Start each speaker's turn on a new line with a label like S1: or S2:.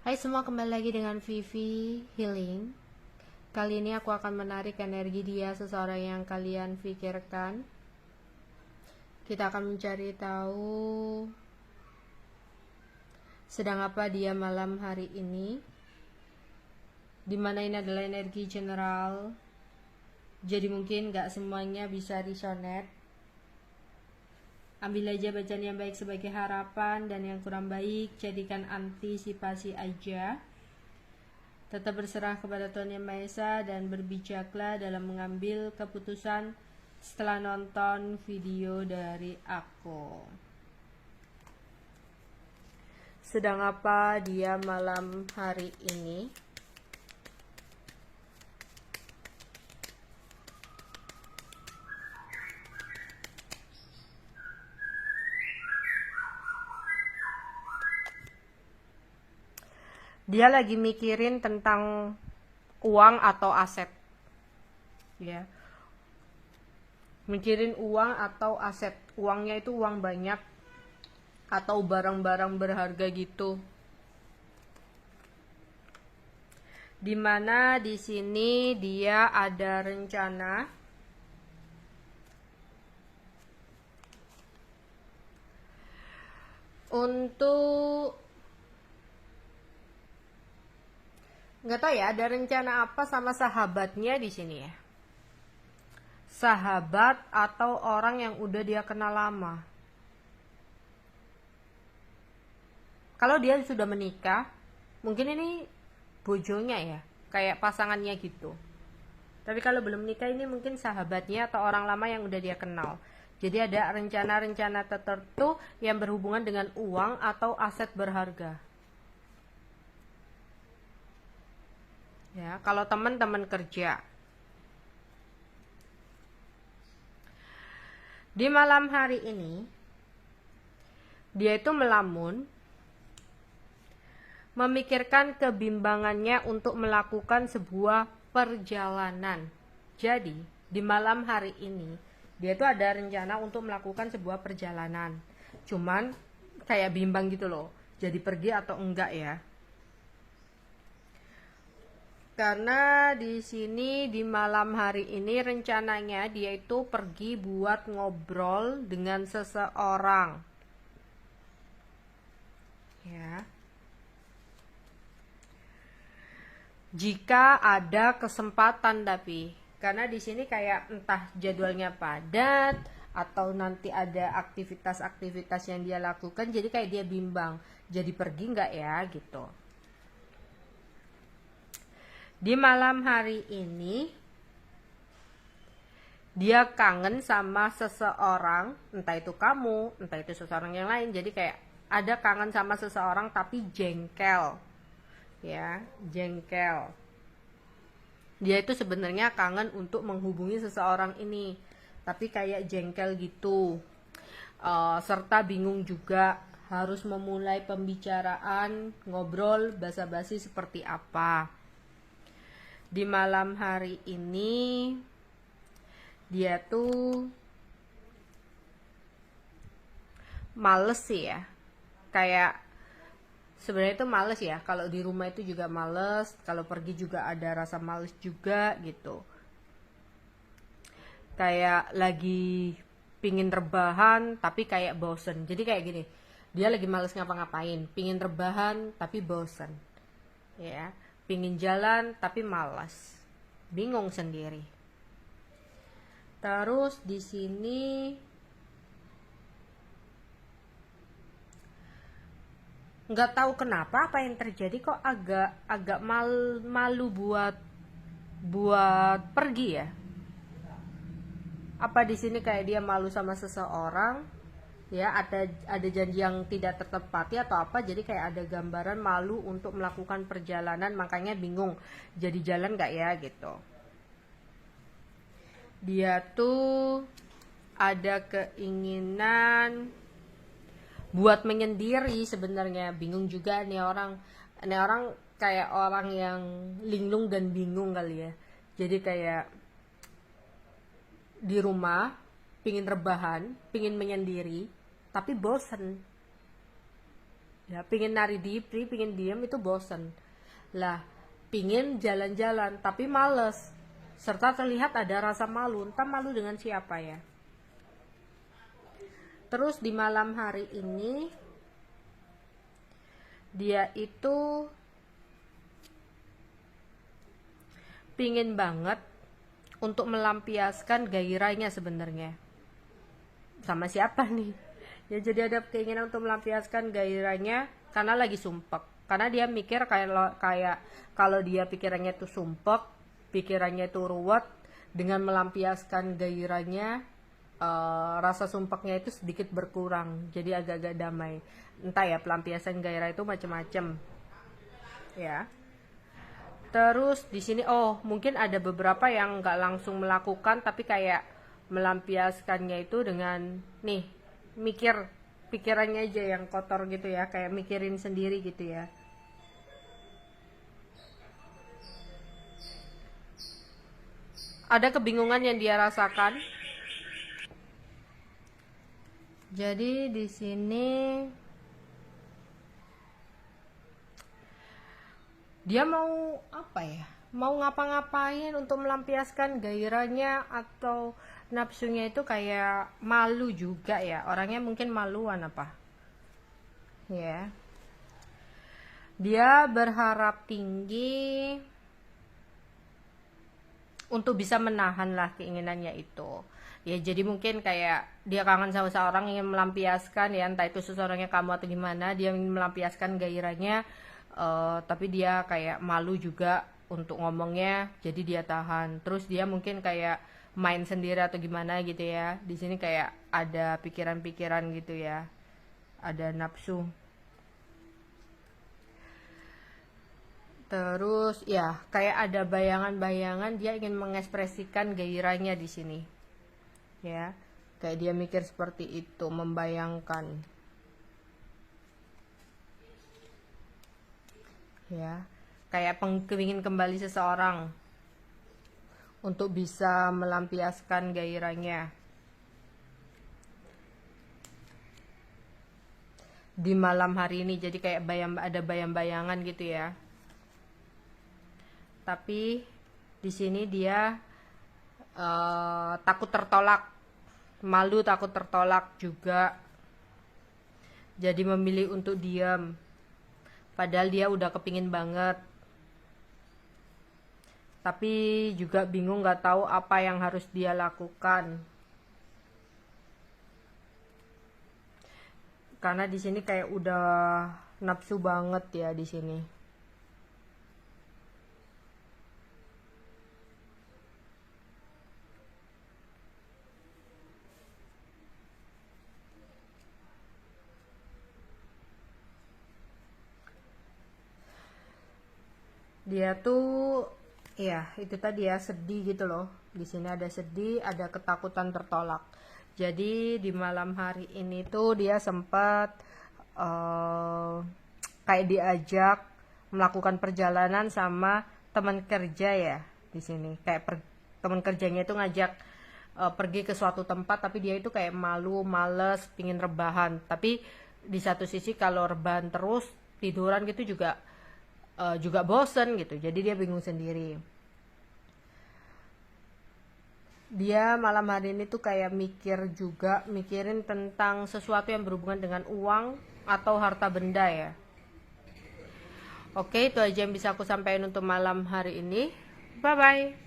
S1: Hai semua, kembali lagi dengan Vivi Healing. Kali ini aku akan menarik energi dia seseorang yang kalian pikirkan. Kita akan mencari tahu sedang apa dia malam hari ini. Dimana ini adalah energi general, jadi mungkin gak semuanya bisa resonate. Ambil aja bacaan yang baik sebagai harapan, dan yang kurang baik jadikan antisipasi aja. Tetap berserah kepada Tuhan Yang Maha Esa dan berbijaklah dalam mengambil keputusan setelah nonton video dari aku. Sedang apa dia malam hari ini? Dia lagi mikirin tentang uang atau aset, ya. Mikirin uang atau aset. Uangnya itu uang banyak atau barang-barang berharga gitu. Dimana di sini dia ada rencana untuk, nggak tahu ya, ada rencana apa sama sahabatnya di sini ya. Sahabat atau orang yang udah dia kenal lama. Kalau dia sudah menikah, mungkin ini bojonya ya, kayak pasangannya gitu. Tapi kalau belum menikah, ini mungkin sahabatnya atau orang lama yang udah dia kenal. Jadi ada rencana-rencana tertentu yang berhubungan dengan uang atau aset berharga. Ya, kalau teman-teman kerja. Di malam hari ini, dia itu melamun, memikirkan kebimbangannya untuk melakukan sebuah perjalanan. Jadi, di malam hari ini, dia itu ada rencana untuk melakukan sebuah perjalanan. Cuman, kayak bimbang gitu loh, jadi pergi atau enggak ya. Karena di sini di malam hari ini rencananya dia itu pergi buat ngobrol dengan seseorang. Ya. Jika ada kesempatan, tapi karena di sini kayak entah jadwalnya padat atau nanti ada aktivitas-aktivitas yang dia lakukan, jadi kayak dia bimbang, jadi pergi nggak ya gitu. Di malam hari ini dia kangen sama seseorang, entah itu kamu, entah itu seseorang yang lain. Jadi kayak ada kangen sama seseorang tapi jengkel. Ya, jengkel. Dia itu sebenarnya kangen untuk menghubungi seseorang ini, tapi kayak jengkel gitu. Serta bingung juga harus memulai pembicaraan, ngobrol, basa-basi seperti apa. Di malam hari ini dia tuh males sih ya, kayak sebenarnya itu males ya, kalau di rumah itu juga males, kalau pergi juga ada rasa males juga gitu, kayak lagi pingin rebahan tapi kayak bosen. Jadi kayak gini, dia lagi males ngapa-ngapain, pingin rebahan tapi bosen, ya, pingin jalan tapi malas, bingung sendiri. Terus di sini nggak tahu kenapa apa yang terjadi, kok agak malu buat pergi ya. Apa di sini kayak dia malu sama seseorang, ya, ada janji yang tidak tertepati atau apa, jadi kayak ada gambaran malu untuk melakukan perjalanan, makanya bingung jadi jalan nggak ya gitu. Dia tuh ada keinginan buat menyendiri sebenarnya, bingung juga nih orang. Ini orang kayak orang yang linglung dan bingung kali ya. Jadi kayak di rumah pingin rebahan, pingin menyendiri, tapi bosen. Ya, pingin nari dipri, pingin diem itu bosen lah, pingin jalan-jalan tapi males, serta terlihat ada rasa malu, entah malu dengan siapa ya. Terus di malam hari ini dia itu pingin banget untuk melampiaskan gairahnya sebenarnya. Sama siapa nih? Ya, jadi ada keinginan untuk melampiaskan gairahnya karena lagi sumpek. Karena dia mikir kayak kalau dia pikirannya itu sumpek, pikirannya itu ruwet, dengan melampiaskan gairahnya rasa sumpeknya itu sedikit berkurang, jadi agak-agak damai. Entah ya, pelampiasan gairah itu macam-macam ya. Terus di sini mungkin ada beberapa yang nggak langsung melakukan tapi kayak melampiaskannya itu dengan nih mikir, pikirannya aja yang kotor gitu ya, kayak mikirin sendiri gitu ya. Ada kebingungan yang dia rasakan. Jadi di sini dia mau apa ya? Mau ngapa-ngapain untuk melampiaskan gairahnya atau nafsunya itu, kayak malu juga ya. Orangnya mungkin maluan apa? Ya. Dia berharap tinggi untuk bisa menahan lah keinginannya itu. Ya, jadi mungkin kayak dia kangen sama seseorang, ingin melampiaskan ya, entah itu seseorangnya kamu atau gimana, dia ingin melampiaskan gairahnya, tapi dia kayak malu juga untuk ngomongnya, jadi dia tahan. Terus dia mungkin kayak main sendiri atau gimana gitu ya. Di sini kayak ada pikiran-pikiran gitu ya, ada nafsu. Terus ya kayak ada bayangan-bayangan dia ingin mengekspresikan gairahnya di sini. Ya, kayak dia mikir seperti itu, membayangkan. Ya, kayak ingin kembali seseorang untuk bisa melampiaskan gairahnya di malam hari ini. Jadi kayak ada bayang-bayangan gitu ya. Tapi di sini dia takut tertolak, malu, takut tertolak juga, jadi memilih untuk diam, padahal dia udah kepingin banget, tapi juga bingung, nggak tahu apa yang harus dia lakukan. Karena di sini kayak udah nafsu banget ya di sini. Dia tuh ya itu tadi ya, sedih gitu loh. Di sini ada sedih, ada ketakutan tertolak. Jadi di malam hari ini tuh dia sempat kayak diajak melakukan perjalanan sama teman kerja ya. Di sini kayak teman kerjanya itu ngajak pergi ke suatu tempat, tapi dia itu kayak malu, males, pingin rebahan. Tapi di satu sisi kalau rebahan terus tiduran gitu juga bosen gitu, jadi dia bingung sendiri. Dia malam hari ini tuh kayak mikirin tentang sesuatu yang berhubungan dengan uang atau harta benda ya. Oke, itu aja yang bisa aku sampaikan untuk malam hari ini. Bye bye.